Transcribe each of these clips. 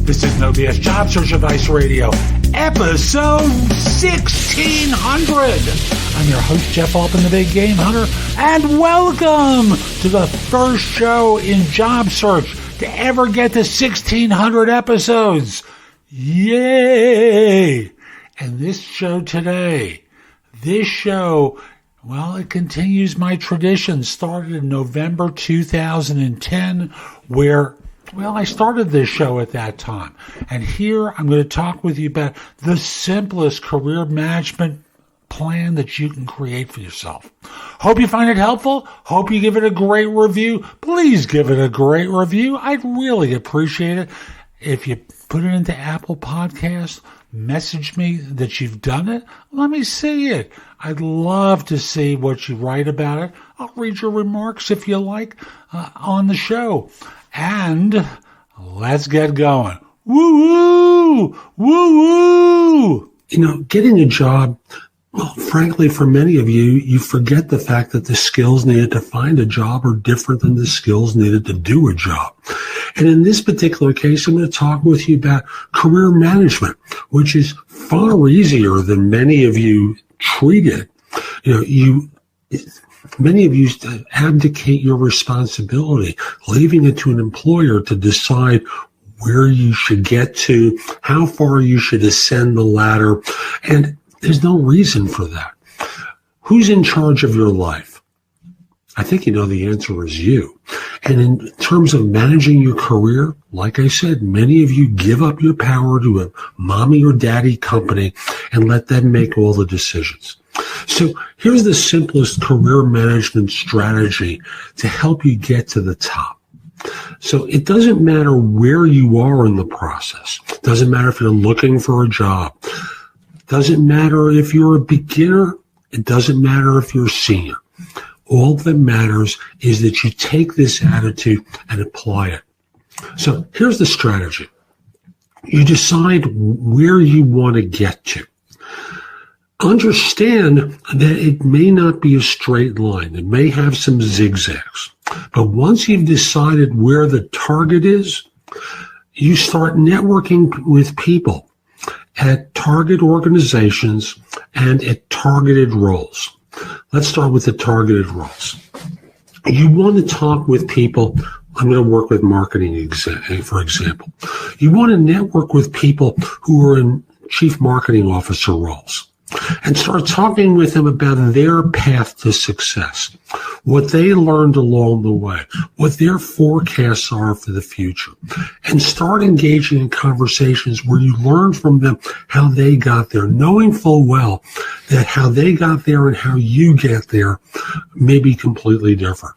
This is No BS Job Search Advice Radio, episode 1600. I'm your host, Jeff Altman, the Big Game Hunter, and welcome to the first show in job search to ever get to 1600 episodes. Yay! And this show today, well, it continues my tradition. Started in November 2010, where, I started this show at that time. And here I'm going to talk with you about the simplest career management plan that you can create for yourself. Hope you find it helpful. Hope you give it a great review. Please give it a great review. I'd really appreciate it. If you put it into Apple Podcasts, message me that you've done it. Let me see it. I'd love to see what you write about it. I'll read your remarks if you like on the show. And let's get going. Woo-woo! Woo-woo! Getting a job, well, frankly, for many of you, you forget the fact that the skills needed to find a job are different than the skills needed to do a job. And in this particular case, I'm going to talk with you about career management, which is far easier than many of you treat it. Many of you abdicate your responsibility, leaving it to an employer to decide where you should get to, how far you should ascend the ladder, and there's no reason for that. Who's in charge of your life? I think you know the answer is you. And in terms of managing your career, like I said, many of you give up your power to a mommy or daddy company and let them make all the decisions. So here's the simplest career management strategy to help you get to the top. So it doesn't matter where you are in the process. It doesn't matter if you're looking for a job. It doesn't matter if you're a beginner. It doesn't matter if you're a senior. All that matters is that you take this attitude and apply it. So here's the strategy. You decide where you want to get to. Understand that it may not be a straight line. It may have some zigzags. But once you've decided where the target is, you start networking with people at target organizations and at targeted roles. Let's start with the targeted roles. You want to talk with people. I'm going to work with marketing, for example. You want to network with people who are in chief marketing officer roles and start talking with them about their path to success, what they learned along the way, what their forecasts are for the future, and start engaging in conversations where you learn from them how they got there, knowing full well that how they got there and how you get there may be completely different.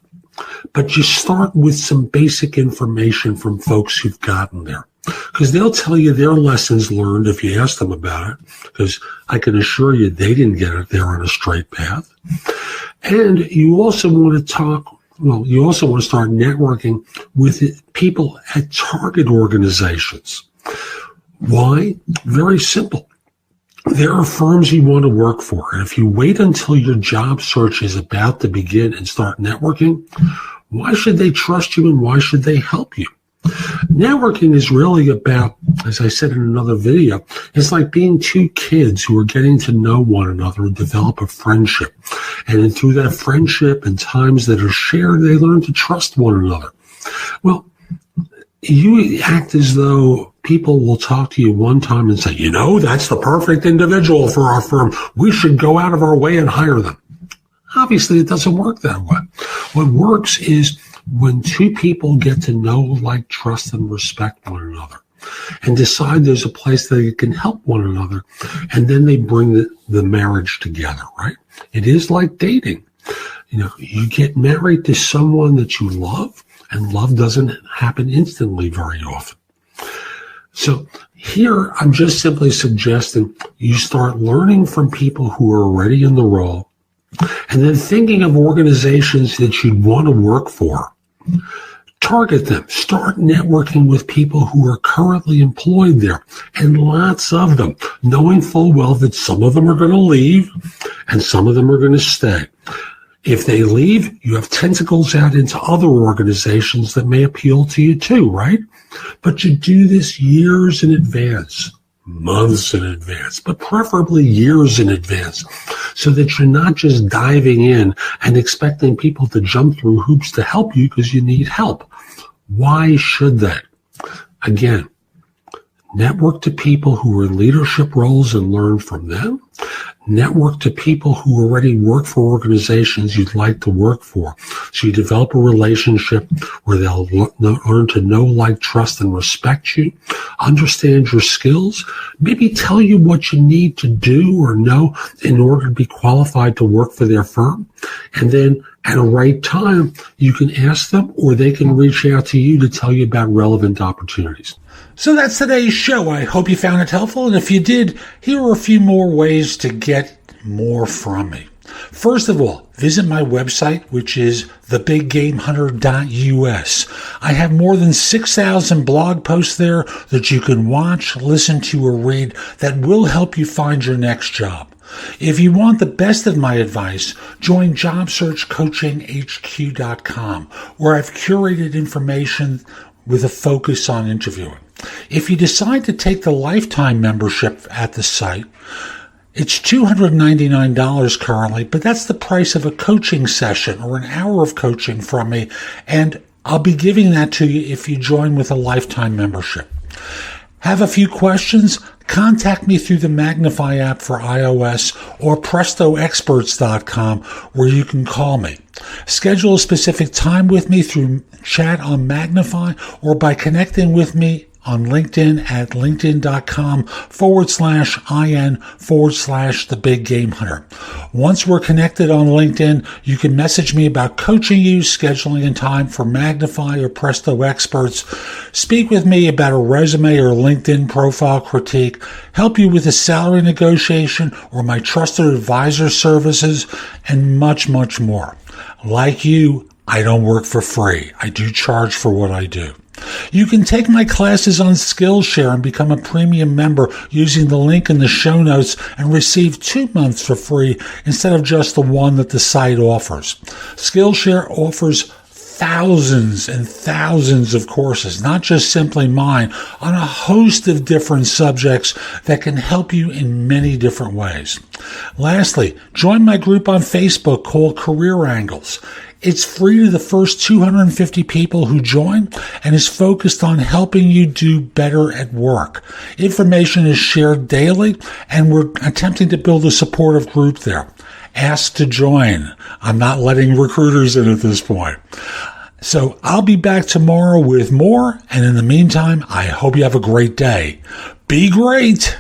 But you start with some basic information from folks who've gotten there, because they'll tell you their lessons learned if you ask them about it, because I can assure you they didn't get it there on a straight path. And you also want to start networking with people at target organizations. Why? Very simple. There are firms you want to work for, and if you wait until your job search is about to begin and start networking, why should they trust you and why should they help you? Networking is really about, as I said in another video, it's like being two kids who are getting to know one another and develop a friendship. And through that friendship and times that are shared, they learn to trust one another. Well, you act as though people will talk to you one time and say, that's the perfect individual for our firm. We should go out of our way and hire them. Obviously, it doesn't work that way. What works is when two people get to know, like, trust, and respect one another and decide there's a place that they can help one another, and then they bring the marriage together, right? It is like dating. You get married to someone that you love, and love doesn't happen instantly very often. So here, I'm just simply suggesting you start learning from people who are already in the role, and then thinking of organizations that you'd want to work for. Target them. Start networking with people who are currently employed there, and lots of them, knowing full well that some of them are going to leave and some of them are going to stay. If they leave, you have tentacles out into other organizations that may appeal to you too, right? But you do this years in advance, months in advance, but preferably years in advance, so that you're not just diving in and expecting people to jump through hoops to help you because you need help. Why should they? Again, network to people who are in leadership roles and learn from them. Network to people who already work for organizations you'd like to work for. So you develop a relationship where they'll learn to know, like, trust, and respect you, understand your skills, maybe tell you what you need to do or know in order to be qualified to work for their firm. And then at a right time, you can ask them or they can reach out to you to tell you about relevant opportunities. So that's today's show. I hope you found it helpful. And if you did, here are a few more ways to get more from me. First of all, visit my website, which is thebiggamehunter.us. I have more than 6,000 blog posts there that you can watch, listen to, or read that will help you find your next job. If you want the best of my advice, join JobSearchCoachingHQ.com, where I've curated information with a focus on interviewing. If you decide to take the lifetime membership at the site, it's $299 currently, but that's the price of a coaching session or an hour of coaching from me, and I'll be giving that to you if you join with a lifetime membership. Have a few questions? Contact me through the Magnify app for iOS or PrestoExperts.com, where you can call me. Schedule a specific time with me through chat on Magnify or by connecting with me on LinkedIn at linkedin.com/IN/The Big Game Hunter. Once we're connected on LinkedIn, you can message me about coaching you, scheduling a time for Magnify or Presto Experts, speak with me about a resume or LinkedIn profile critique, help you with a salary negotiation or my trusted advisor services, and much, much more. Like you, I don't work for free. I do charge for what I do. You can take my classes on Skillshare and become a premium member using the link in the show notes and receive 2 months for free instead of just the one that the site offers. Skillshare offers thousands and thousands of courses, not just simply mine, on a host of different subjects that can help you in many different ways. Lastly, join my group on Facebook called Career Angles. It's free to the first 250 people who join and is focused on helping you do better at work. Information is shared daily, and we're attempting to build a supportive group there. Ask to join. I'm not letting recruiters in at this point. So I'll be back tomorrow with more, and in the meantime, I hope you have a great day. Be great!